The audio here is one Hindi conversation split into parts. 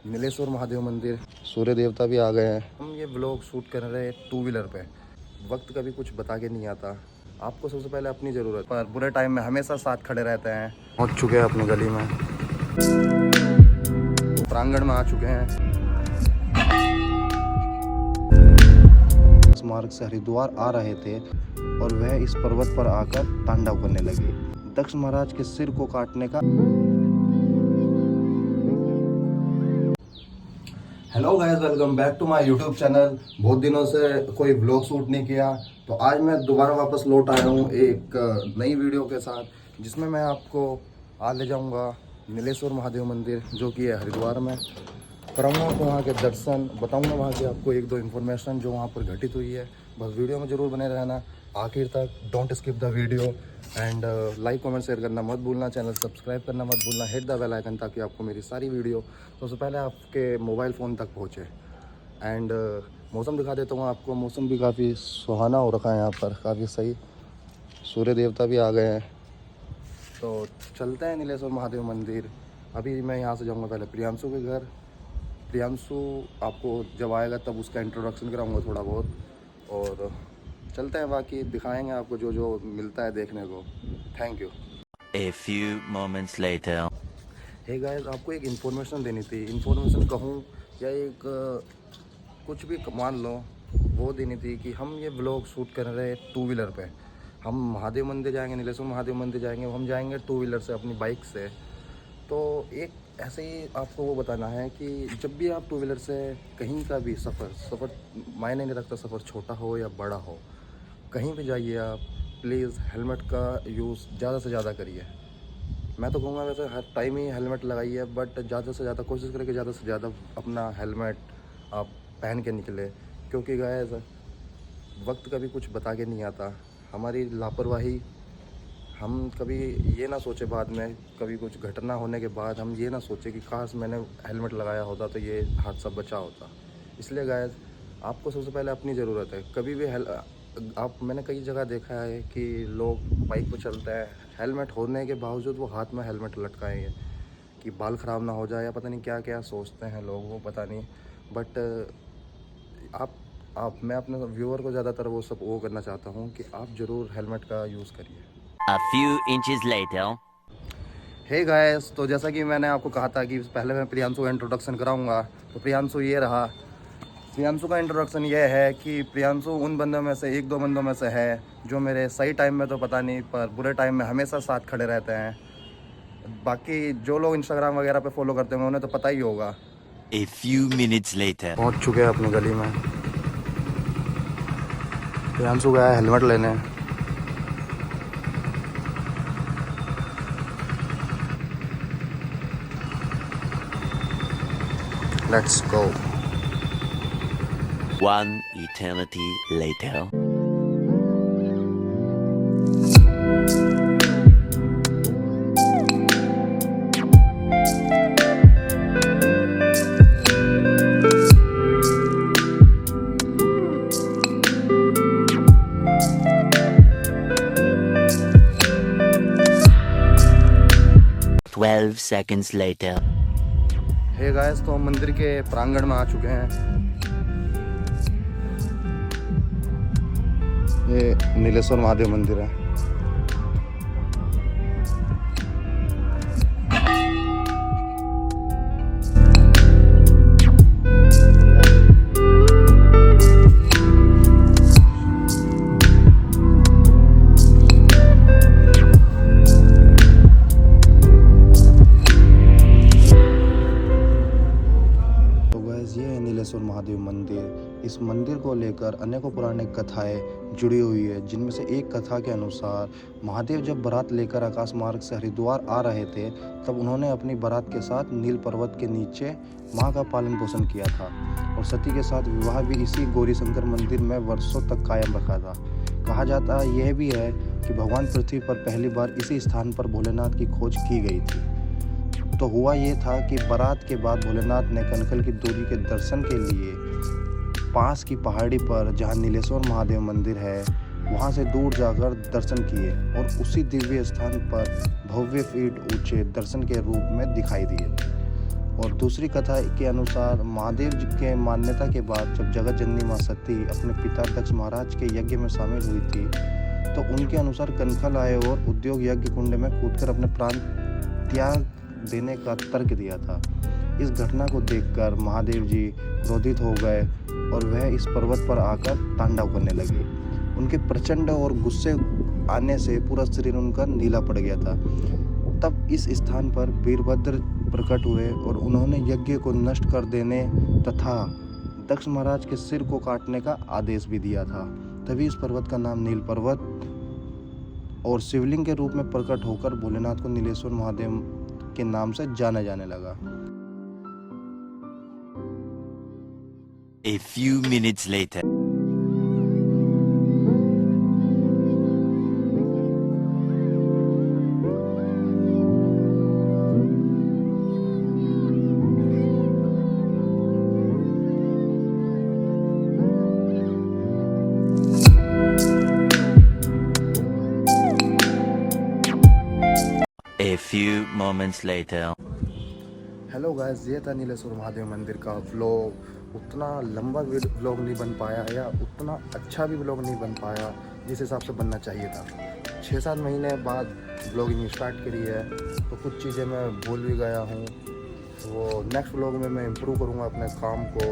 नीलेश्वर महादेव मंदिर, सूर्य देवता भी आ गए हैं। हम ये व्लॉग शूट कर रहे हैं 2 व्हीलर पे। वक्त कभी कुछ बता के नहीं आता। आपको सबसे पहले अपनी ज़रूरत पर बुरे टाइम में हमेशा साथ खड़े रहते हैं। पहुंच चुके हैं अपनी गली में, प्रांगण में आ चुके हैं। इस मार्ग से हरिद्वार आ रहे थे और वह इस पर्वत पर आकर तांडव करने लगे। दक्ष महाराज के सिर को काटने का। Hello guys, welcome back to my YouTube channel. बहुत दिनों से कोई व्लॉग शूट नहीं किया, तो आज मैं दोबारा वापस लौट आया हूँ एक नई वीडियो के साथ, जिसमें मैं आपको आज ले जाऊँगा नीलेश्वर महादेव मंदिर, जो कि है हरिद्वार में। कराऊँगा आपको वहाँ के दर्शन, बताऊँगा वहाँ की आपको 1-2 इन्फॉर्मेशन जो वहाँ पर घटित हुई है। बस वीडियो में ज़रूर बने रहना आखिर तक। Don't skip the video and like comment share करना मत भूलना, चैनल सब्सक्राइब करना मत भूलना, हिट द बेल आइकन, ताकि आपको मेरी सारी वीडियो सबसे पहले आपके मोबाइल फ़ोन तक पहुँचे। एंड मौसम दिखा देता हूँ आपको। मौसम भी काफ़ी सुहाना हो रखा है यहाँ पर, काफ़ी सही। सूर्य देवता भी आ गए हैं, तो चलते हैं नीलेश्वर महादेव मंदिर। अभी मैं यहाँ से जाऊँगा पहले प्रियांशु के घर। प्रियांशु आपको जब आएगा तब उसका इंट्रोडक्शन कराऊँगा थोड़ा बहुत, और चलते हैं, बाकी दिखाएंगे आपको जो जो मिलता है देखने को। Thank you. A few moments later. Hey guys, आपको एक इन्फॉर्मेशन देनी थी। इन्फॉर्मेशन कहूँ या एक कुछ भी मान लो, वो देनी थी कि हम ये व्लॉग शूट कर रहे हैं 2 व्हीलर पे। हम महादेव मंदिर जाएंगे, नीलेश्वर महादेव मंदिर जाएंगे, हम जाएंगे 2 व्हीलर से, अपनी बाइक से। तो एक ऐसे ही आपको वो बताना है कि जब भी आप 2 व्हीलर से कहीं का भी सफ़र मायने नहीं रखता, सफ़र छोटा हो या बड़ा हो, कहीं भी जाइए आप, प्लीज़ हेलमेट का यूज़ ज़्यादा से ज़्यादा करिए। मैं तो कहूँगा वैसे हर टाइम ही हेलमेट लगाइए, बट ज़्यादा से ज़्यादा कोशिश करें कि ज़्यादा से ज़्यादा अपना हेलमेट आप पहन के निकले। क्योंकि गाइस, वक्त कभी कुछ बता के नहीं आता। हमारी लापरवाही, हम कभी ये ना सोचे बाद में, कभी कुछ घटना होने के बाद हम ये ना सोचे कि काश मैंने हेलमेट लगाया होता तो ये हादसा बचा होता। इसलिए गाइस, आपको सबसे पहले अपनी ज़रूरत है। कभी भी मैंने कई जगह देखा है कि लोग बाइक पर चलते हैं, हेलमेट होने के बावजूद वो हाथ में हेलमेट लटकाएंगे कि बाल ख़राब ना हो जाए, या पता नहीं क्या क्या सोचते हैं लोग, वो पता नहीं। बट मैं अपने व्यूअर को ज़्यादातर वो सब वो करना चाहता हूँ कि आप ज़रूर हेलमेट का यूज़ करिए। A few inches later. Hey guys, तो जैसा कि मैंने आपको कहा था कि पहले मैं प्रियांशु का इंट्रोडक्शन कराऊंगा, तो प्रियांशु ये रहा। प्रियांशु का इंट्रोडक्शन ये है कि प्रियांशु उन बंदों में से 1-2 बंदों में से है जो मेरे सही टाइम में तो पता नहीं, पर बुरे टाइम में हमेशा साथ खड़े रहते हैं। बाकी जो लोग इंस्टाग्राम वगैरह पे फॉलो करते हैं उन्हें तो पता ही होगा। A few minutes later. पहुंच चुके हैं अपनी गली में। प्रियांशु गया हेलमेट लेने। Let's go. One eternity later. Twelve seconds later. Hey guys, तो हम मंदिर के प्रांगण में आ चुके हैं। ये नीलेश्वर महादेव मंदिर है। नीलेश्वर महादेव मंदिर। इस मंदिर को लेकर अनेकों पौराणिक कथाएं जुड़ी हुई है, जिनमें से एक कथा के अनुसार महादेव जब बारात लेकर आकाश मार्ग से हरिद्वार आ रहे थे, तब उन्होंने अपनी बारात के साथ नील पर्वत के नीचे मां का पालन पोषण किया था, और सती के साथ विवाह भी इसी गौरी शंकर मंदिर में वर्षों तक कायम रखा था। कहा जाता यह भी है कि भगवान पृथ्वी पर पहली बार इसी स्थान पर भोलेनाथ की खोज की गई थी। तो हुआ ये था कि बारात के बाद भोलेनाथ ने कनकल की दूरी के दर्शन के लिए पास की पहाड़ी पर, जहां नीलेश्वर महादेव मंदिर है, वहां से दूर जाकर दर्शन किए, और उसी दिव्य स्थान पर भव्य फीट ऊंचे दर्शन के रूप में दिखाई दिए। और दूसरी कथा के अनुसार महादेव जी के मान्यता के बाद जब जगत जननी माँ सती अपने पिता दक्ष महाराज के यज्ञ में शामिल हुई थी, तो उनके अनुसार कनखल आए और उद्योग यज्ञ कुंड में कूदकर अपने प्राण त्याग देने का तर्क दिया था। इस घटना को देखकर महादेव जी क्रोधित हो गए और वह इस पर्वत पर आकर तांडव करने लगे। उनके प्रचंड और गुस्से आने से पूरा शरीर उनका नीला पड़ गया था। तब इस स्थान पर वीरभद्र प्रकट हुए और उन्होंने यज्ञ को नष्ट कर देने तथा दक्ष महाराज के सिर को काटने का आदेश भी दिया था। तभी इस पर्वत का नाम नील पर्वत और शिवलिंग के रूप में प्रकट होकर भोलेनाथ को नीलेश्वर महादेव के नाम से जाना जाने लगा। A few minutes later. A few moments later. Hello guys, ये था नीलेश्वर महादेव मंदिर का व्लॉग। उतना लंबा व्लॉग नहीं बन पाया या उतना अच्छा भी व्लॉग नहीं बन पाया जिस हिसाब से बनना चाहिए था। 6-7 महीने बाद व्लॉगिंग स्टार्ट करी है, तो कुछ चीज़ें मैं भूल भी गया हूँ। वो नेक्स्ट व्लॉग में मैं इम्प्रूव करूँगा अपने काम को।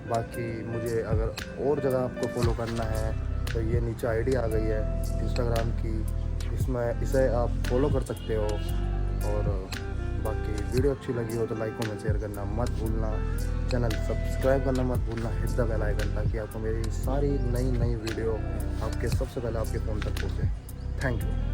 बाकी मुझे अगर और जगह आपको फॉलो करना है तो ये नीचे आईडी आ गई है इंस्टाग्राम की, इसे आप फॉलो कर सकते हो। और बाकी वीडियो अच्छी लगी हो तो लाइक कमेंट शेयर करना मत भूलना, चैनल सब्सक्राइब करना मत भूलना, हिट द बेल आइकन, ताकि आपको मेरी सारी नई वीडियो सबसे पहले आपके फ़ोन तक पहुँचे। Thank you.